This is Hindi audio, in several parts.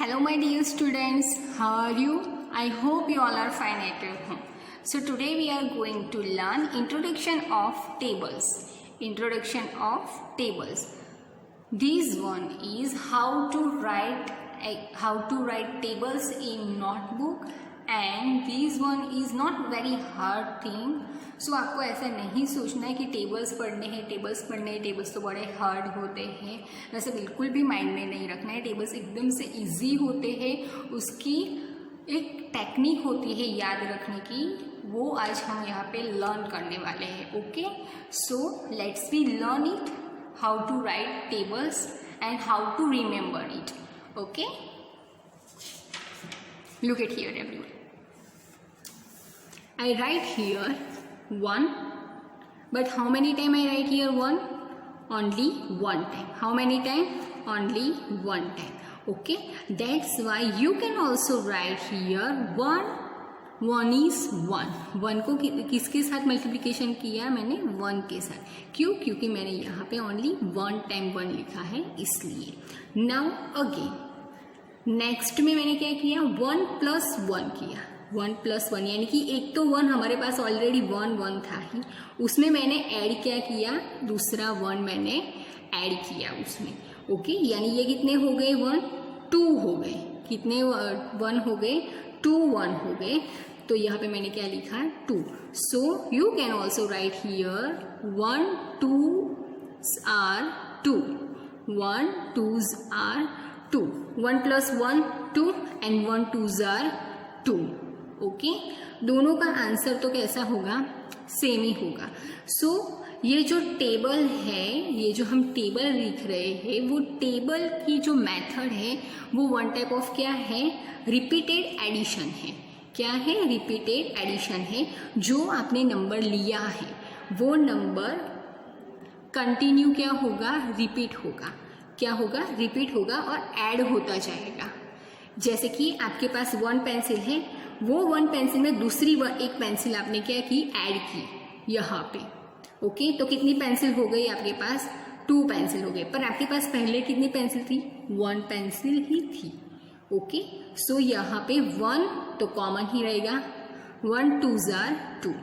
Hello my dear students, how are you? I hope you all are fine at your home. So today we are going to learn introduction of tables. Introduction of tables. This one is how to write tables in notebook, and this one is not very hard thing. सो आपको ऐसा नहीं सोचना है कि टेबल्स पढ़ने हैं, टेबल्स तो बड़े हार्ड होते हैं, वैसे बिल्कुल भी माइंड में नहीं रखना है। टेबल्स एकदम से इजी होते हैं, उसकी एक टेक्निक होती है याद रखने की, वो आज हम यहाँ पे लर्न करने वाले हैं। Okay, so let's we learn it, how to write tables and how to remember it. Okay, look at here everyone. I write here 1, but how many time I write here 1? Only one time. How many time? Only one time. Okay, that's why you can also write here 1. 1 is 1. 1 को किसके साथ मल्टीप्लिकेशन किया मैंने? 1 के साथ। क्यों? क्योंकि मैंने यहाँ पे only one time 1 लिखा है, इसलिए। Now again नेक्स्ट में मैंने क्या किया? 1 + 1 किया। 1 + 1 यानी कि एक तो 1 हमारे पास ऑलरेडी 1 था ही, उसमें मैंने ऐड क्या किया? दूसरा 1 मैंने ऐड किया उसमें। ओके, यानी ये कितने हो गए? 1 2 हो गए। कितने 1 हो गए? 2 1 हो गए। तो यहाँ पे मैंने क्या लिखा? 2। So you can also write here 1 2s are 2, 1 2s are 2, 1 + 1 2 and 1 2s are 2। Okay, दोनों का आंसर तो कैसा होगा? सेम ही होगा। सो ये जो टेबल है, ये जो हम टेबल लिख रहे हैं, वो टेबल की जो मेथड है वो वन टाइप ऑफ क्या है? रिपीटेड एडिशन है। क्या है? रिपीटेड एडिशन है। जो आपने नंबर लिया है वो नंबर कंटिन्यू क्या होगा? रिपीट होगा। क्या होगा? रिपीट होगा और ऐड होता जाएगा। जैसे कि आपके पास 1 पेंसिल है, वो 1 पेंसिल में दूसरी एक पेंसिल आपने क्या की? ऐड की यहाँ पे। ओके, तो कितनी पेंसिल हो गई आपके पास? 2 पेंसिल हो गए। पर आपके पास पहले कितनी पेंसिल थी? 1 पेंसिल ही थी। ओके, सो यहाँ पे 1 तो कॉमन ही रहेगा। 1 2s are 2।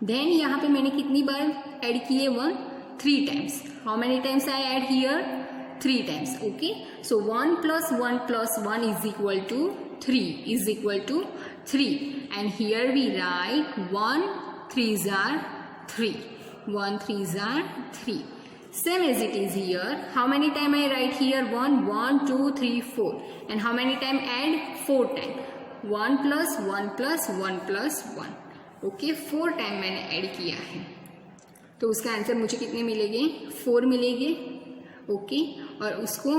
देन यहाँ पे मैंने कितनी बार ऐड किए? 1 3 times. How many times I add here? 3 times. Okay, so 1 + 1 + 1 is equal to 3 and here we write 1 3s are 3, 1 3s are 3, same as it is here. How many time I write here? 1 2 3 4 and how many time add? 4 time. 1 + 1 + 1 + 1. Okay, 4 time मैंने ऐड किया है, तो उसका आंसर मुझे कितने मिलेंगे? 4 मिलेंगे। ओके, और उसको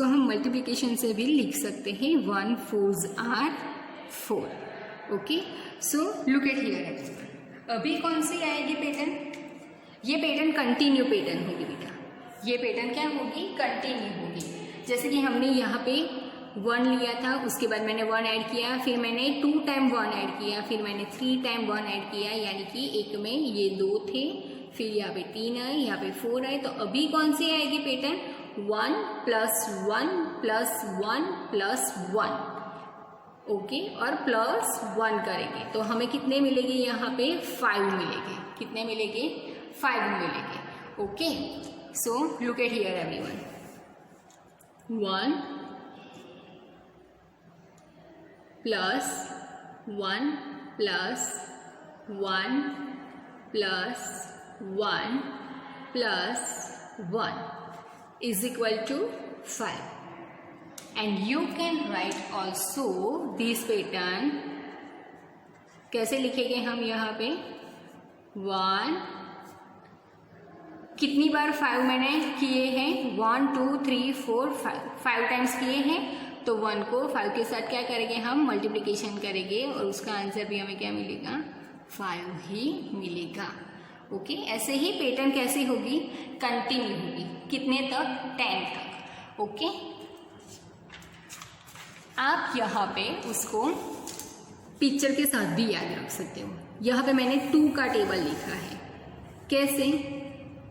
हम मल्टीप्लिकेशन से भी लिख सकते हैं। 1 4s are 4। Okay, so look at here. अभी कौन सी आएगी पैटर्न? ये पैटर्न कंटिन्यू पैटर्न होगी बेटा। ये पैटर्न क्या होगी? कंटिन्यू होगी। जैसे कि हमने यहाँ पे 1 लिया था, उसके बाद मैंने 1 ऐड किया, फिर मैंने 2 टाइम 1 ऐड किया, फिर मैंने 3 टाइम 1 ऐड किया, यानी कि एक में ये 2 थे, फिर यहाँ पे 3 आए, यहाँ पे 4 आए। तो अभी कौन सी आएगी पैटर्न? 1 + 1 + 1 + 1। ओके, और +1 करेंगे तो हमें कितने मिलेंगे? यहाँ पे 5 मिलेंगे। कितने मिलेंगे? 5 मिलेंगे। Okay, so look at here everyone. 1 + 1 + 1 + 1 + 1 is equal to 5, and you can write also this pattern। कैसे लिखेंगे हम यहाँ पे? 1 कितनी बार 5 मैंने किए हैं? 1 2 3 4 5 टाइम्स किए हैं, तो 1 को 5 के साथ क्या करेंगे? हम मल्टीप्लिकेशन करेंगे और उसका आंसर भी हमें क्या मिलेगा? 5 ही मिलेगा। ओके, ऐसे ही पैटर्न कैसी होगी? कंटिन्यू होगी। कितने तक? 10 तक। ओके, आप यहाँ पे उसको पिक्चर के साथ भी याद रख सकते हो। यहाँ पे मैंने 2 का टेबल लिखा है। कैसे?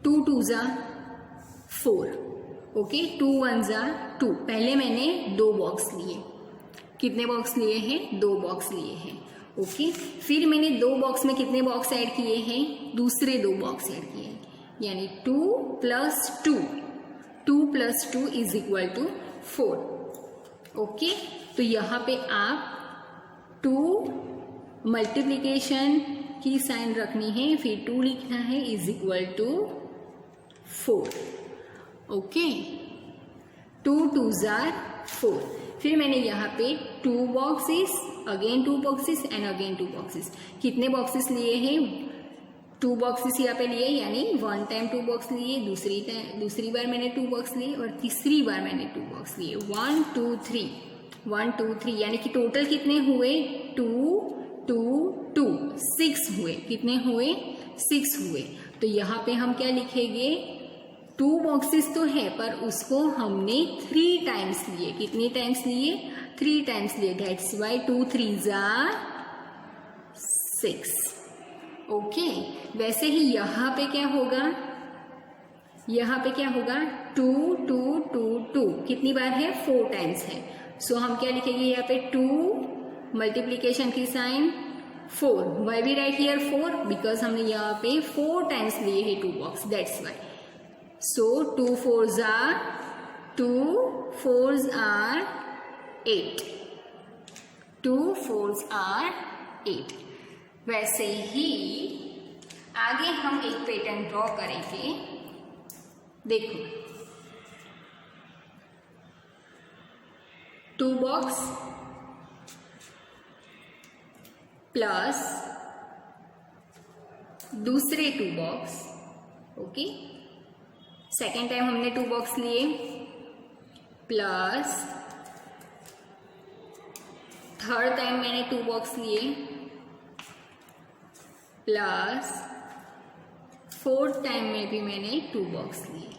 2 2s are 4। ओके, 2 1 जा 2। पहले मैंने 2 बॉक्स लिए, कितने बॉक्स लिए हैं? 2 बॉक्स लिए हैं। ओके, फिर मैंने 2 बॉक्स में कितने बॉक्स ऐड किए हैं? दूसरे 2 बॉक्स ऐड किए हैं, यानी 2 + 2, 2 + 2 इज इक्वल टू 4। ओके, तो यहाँ पे आप 2 मल्टीप्लीकेशन की साइन रखनी है, फिर 2 लिखना है इज इक्वल टू 4। ओके, 2 2 जार 4। फिर मैंने यहाँ पे 2 boxes, again 2 boxes and again 2 boxes. कितने बॉक्सेस लिए हैं? 2 बॉक्सेस यहाँ पे लिए, यानी 1 टाइम 2 बॉक्स लिए, दूसरी बार मैंने 2 बॉक्स लिए और तीसरी बार मैंने 2 बॉक्स लिए। 1 2 3, 1 2 3, यानी कि टोटल कितने हुए? 2 2 2, 6 हुए। कितने हुए? 6 हुए। तो यहाँ पे हम क्या लिखेंगे? 2 बॉक्सेस तो है पर उसको हमने 3 टाइम्स लिए। कितनी टाइम्स लिए? 3 टाइम्स लिए। That's why 2 3 jar 6। ओके, वैसे ही यहाँ पे क्या होगा? यहाँ पे क्या होगा? 2 2 2 2 कितनी बार है? 4 टाइम्स है। सो हम क्या लिखेंगे यहाँ पे? 2 मल्टीप्लीकेशन की sign 4। Why we write here 4? Because हमने यहाँ पे 4 टाइम्स लिए है 2 box, that's why. So 2 4s are 8. 2 4s are 8। वैसे ही आगे हम एक पैटर्न ड्रॉ करेंगे। देखो, 2 बॉक्स प्लस दूसरे 2 बॉक्स। ओके, सेकेंड टाइम हमने 2 बॉक्स लिए, प्लस थर्ड टाइम मैंने 2 बॉक्स लिए, प्लस फोर्थ टाइम में भी मैंने 2 बॉक्स लिए।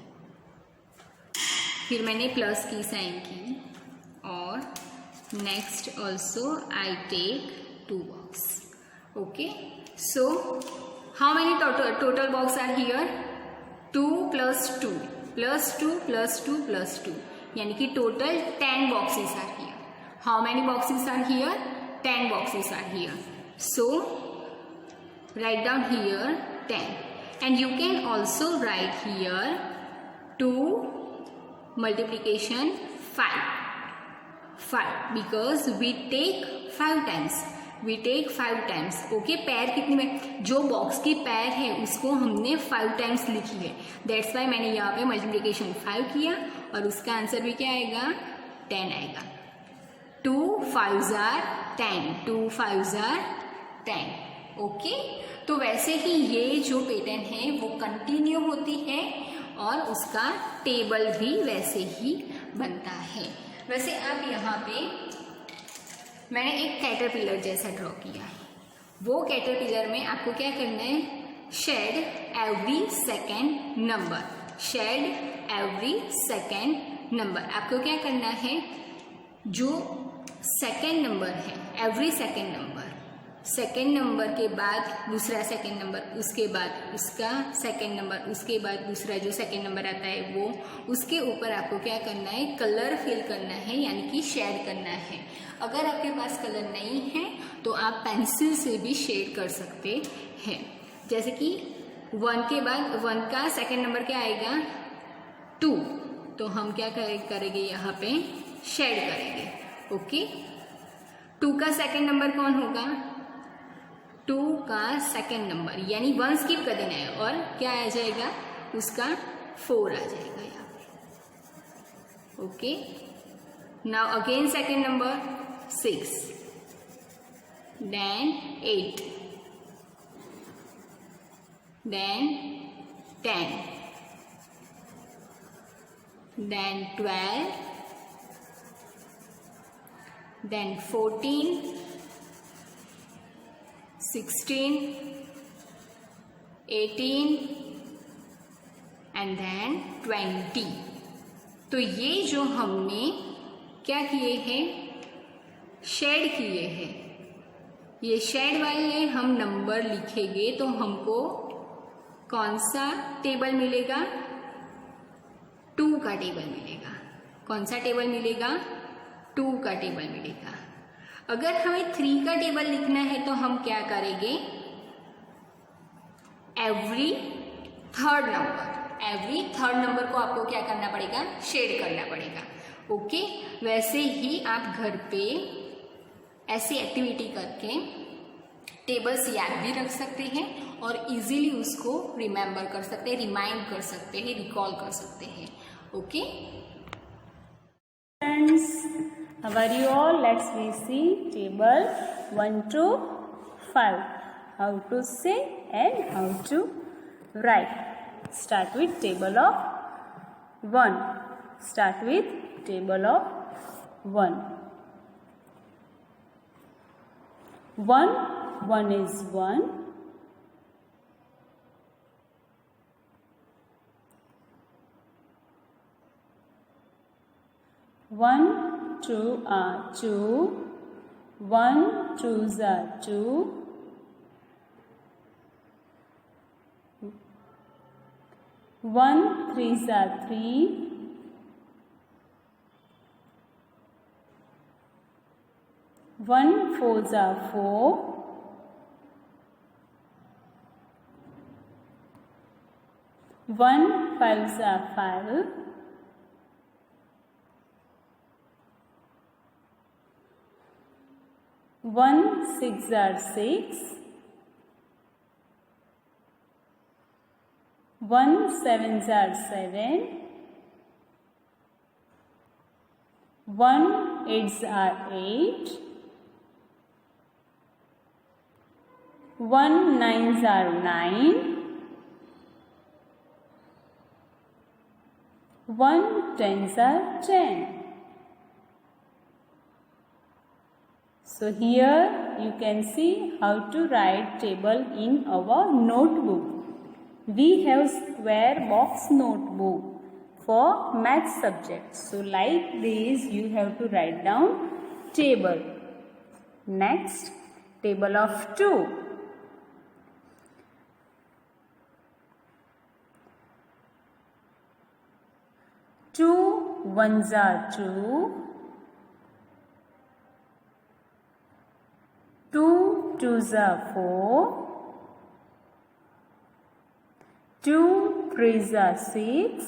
फिर मैंने प्लस की साइन की और next also I take 2 box. Okay, so how many total box are here? 2 + 2 + 2 + 2 + 2, यानी कि total 10 boxes are here. How many boxes are here? 10 boxes are here. So write down here 10 and you can also write here 2 multiplication 5 because we take 5 times. We take 5 times. Okay, पैर कितनी में? जो बॉक्स की पैर है उसको हमने 5 टाइम्स लिखी है, दैट्स वाई मैंने यहाँ पे मल्टीप्लिकेशन 5 किया और उसका आंसर भी क्या आएगा? 10 आएगा। 2 5s are 10, 2 5s are 10। Okay, तो वैसे ही ये जो पैटर्न है वो कंटिन्यू होती है और उसका टेबल भी वैसे ही बनता है। वैसे अब यहाँ पे मैंने एक कैटरपिलर जैसा ड्रॉ किया है। वो कैटरपिलर में आपको क्या करना है? Shade every second number. Shade every second number. आपको क्या करना है? जो सेकेंड नंबर है, एवरी सेकेंड नंबर के बाद दूसरा सेकेंड नंबर, उसके बाद उसका सेकेंड नंबर, उसके बाद दूसरा जो सेकेंड नंबर आता है वो, उसके ऊपर आपको क्या करना है? कलर फिल करना है, यानी कि शेड करना है। अगर आपके पास कलर नहीं है तो आप पेंसिल से भी शेड कर सकते हैं। जैसे कि 1 के बाद 1 का सेकेंड नंबर क्या आएगा? 2, तो हम क्या करेंगे? यहाँ पे शेड करेंगे। ओके, 2 का सेकेंड नंबर कौन होगा? 2 का सेकेंड नंबर, यानी 1 स्किप कर देना है और क्या आ जाएगा? उसका 4 आ जाएगा यहाँ पे। Okay, now again second number 6, then 8, then 10, then 12, then 14, 16, 18 and then 20। तो ये जो हमने क्या किए हैं? शेड किए हैं। ये शेड वाले हम नंबर लिखेंगे तो हमको कौन सा टेबल मिलेगा? 2 का टेबल मिलेगा। कौन सा टेबल मिलेगा? 2 का टेबल मिलेगा। अगर हमें 3 का टेबल लिखना है तो हम क्या करेंगे? एवरी थर्ड नंबर को आपको क्या करना पड़ेगा? शेड करना पड़ेगा। ओके, वैसे ही आप घर पे ऐसी एक्टिविटी करके टेबल्स याद भी रख सकते हैं और इजीली उसको रिमेंबर कर सकते हैं, रिमाइंड कर सकते हैं, रिकॉल कर सकते हैं। Okay friends, how are you all? Let's we see table 1 to 5, how to say and how to write. Start with table of 1. Start with table of 1. 1 is 1. 1 2 are 2. 1 2s are 2. 1 3s are 3. 1 4s are 4. 1 5s are 5. 1 6s are 6. 1 7s are 7. 1 8s are 8. 1 9s are 9. 1 10s are 10. So here you can see how to write table in our notebook. We have square box notebook for math subject. So like this you have to write down table. Next, table of 2. 2 1s are 2. 2 2s are 4. 2 3s are 6.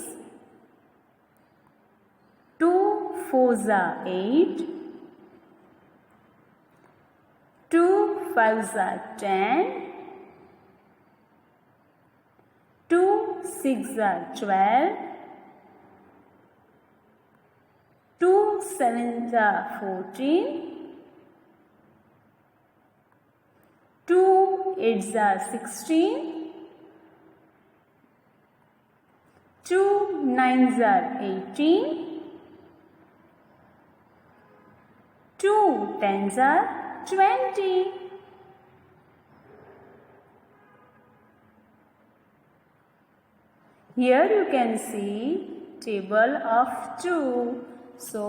2 4s are 8. 2 5s are 10. 2 6s are 12. 2 7s are 14. 2 8s are 16. 2 9s are 18. 2 10s are 20. Here you can see table of 2. So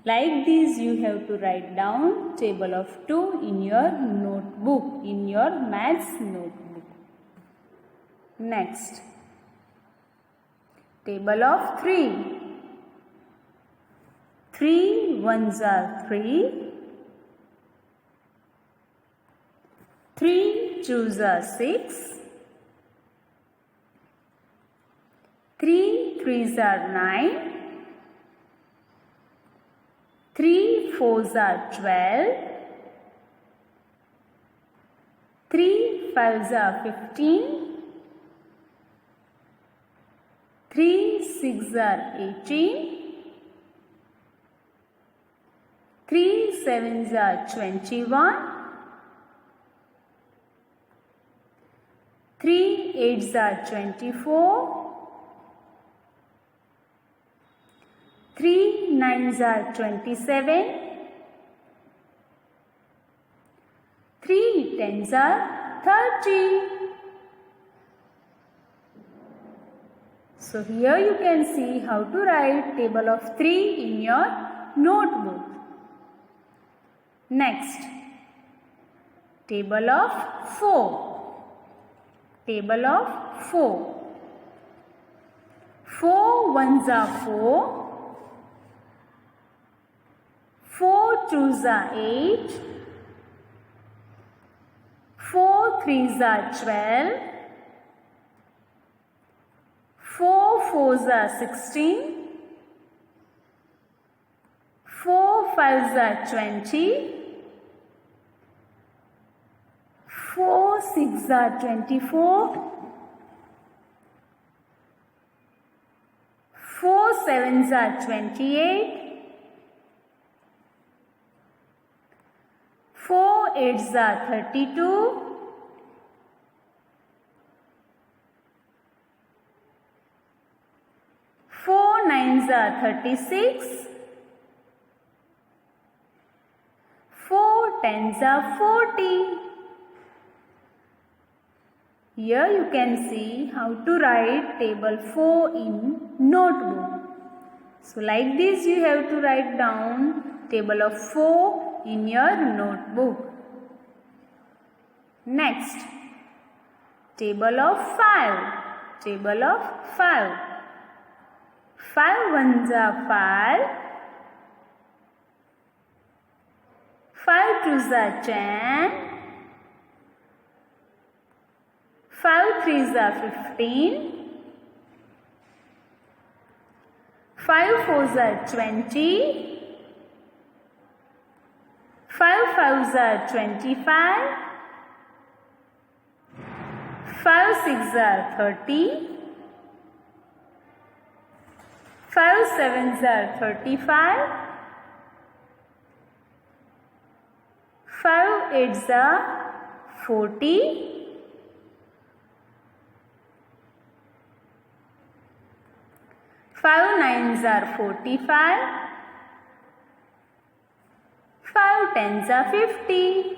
like this you have to write down table of 2 in your notebook, in your maths notebook. Next, table of 3. 3 1s are 3. 3 2s are 6. 3 3s are 9. 3 4s are 12. 3 5s are 15. 3 6s are 18. 3 7s are 21. 3 8s are 24. 3 9s are 27. 3 10s are 30. So here you can see how to write table of 3 in your notebook. Next, table of 4. Table of 4. 4 ones are 4. 4 twos are 8. 4 threes are 12. 4 fours are 16. 4 fives are 20. 4 sixes are 24. 4 sevens are 28. 4 eights are 32. 4 nines are 36. 4 tens are 40. Here you can see how to write table 4 in notebook. So like this you have to write down table of 4 in your notebook. Next, table of 5. Table of 5. 5 ones are 5. 5 twos are 10. 5 threes are 15. 5 fours are 20. 5 fives are 25. 5 sixes are 30. 5 sevens are 35. 5 eights are 40. 5 nines are 45. 5 tens are 50.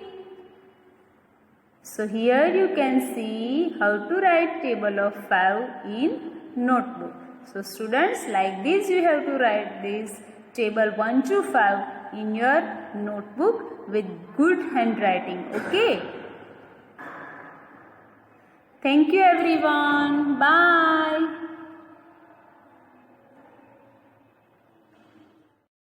So here you can see how to write table of 5 in notebook. So students, like this you have to write this table 1 to 5 in your notebook with good handwriting. Okay. Thank you everyone. Bye.